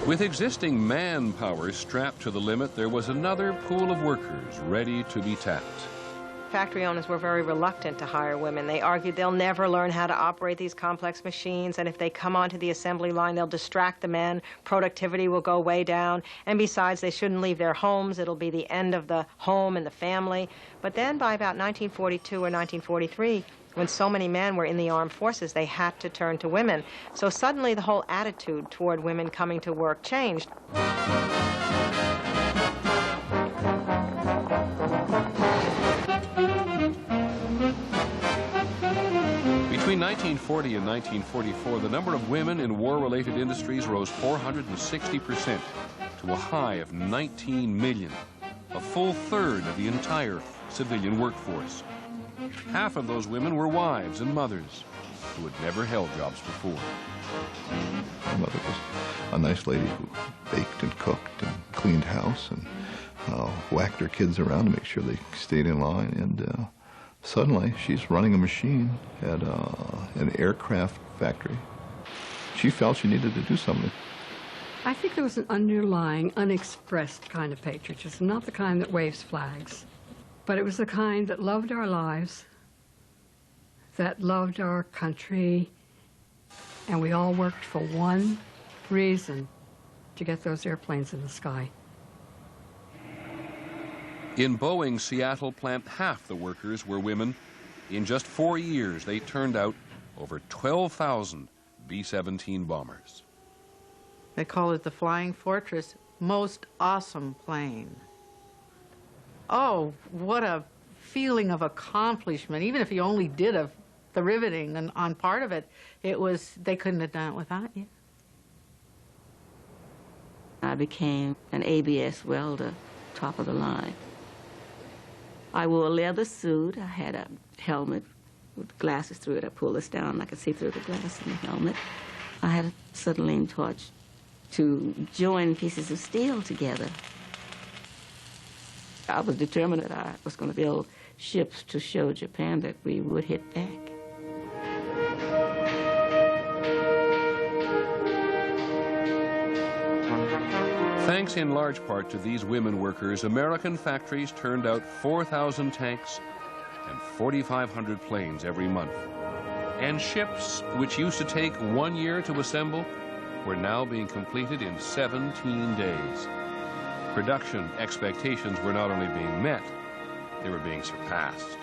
With existing manpower strapped to the limit, there was another pool of workers ready to be tapped. Factory owners were very reluctant to hire women. They argued they'll never learn how to operate these complex machines, and if they come onto the assembly line, they'll distract the men, productivity will go way down, and besides, they shouldn't leave their homes. It'll be the end of the home and the family. But then by about 1942 or 1943, when so many men were in the armed forces, they had to turn to women. So suddenly the whole attitude toward women coming to work changed. Between 1940 and 1944, the number of women in war-related industries rose 460% to a high of 19 million, a full third of the entire civilian workforce. Half of those women were wives and mothers who had never held jobs before. My mother was a nice lady who baked and cooked and cleaned house and whacked her kids around to make sure they stayed in line. And suddenly, she's running a machine at an aircraft factory. She felt she needed to do something. I think there was an underlying, unexpressed kind of patriotism, not the kind that waves flags. But it was the kind that loved our lives, that loved our country, and we all worked for one reason, to get those airplanes in the sky. In Boeing's Seattle plant, half the workers were women. In just 4 years, they turned out over 12,000 B-17 bombers. They call it the Flying Fortress. Most awesome plane. Oh, what a feeling of accomplishment. Even if you only did the riveting on part of it, they couldn't have done it without you. I became an ABS welder, top of the line. I wore a leather suit. I had a helmet with glasses through it. I pulled this down. I could see through the glass in the helmet. I had a acetylene torch to join pieces of steel together. I was determined that I was going to build ships to show Japan that we would hit back. Thanks in large part to these women workers, American factories turned out 4,000 tanks and 4,500 planes every month. And ships, which used to take 1 year to assemble, were now being completed in 17 days. Production expectations were not only being met, they were being surpassed.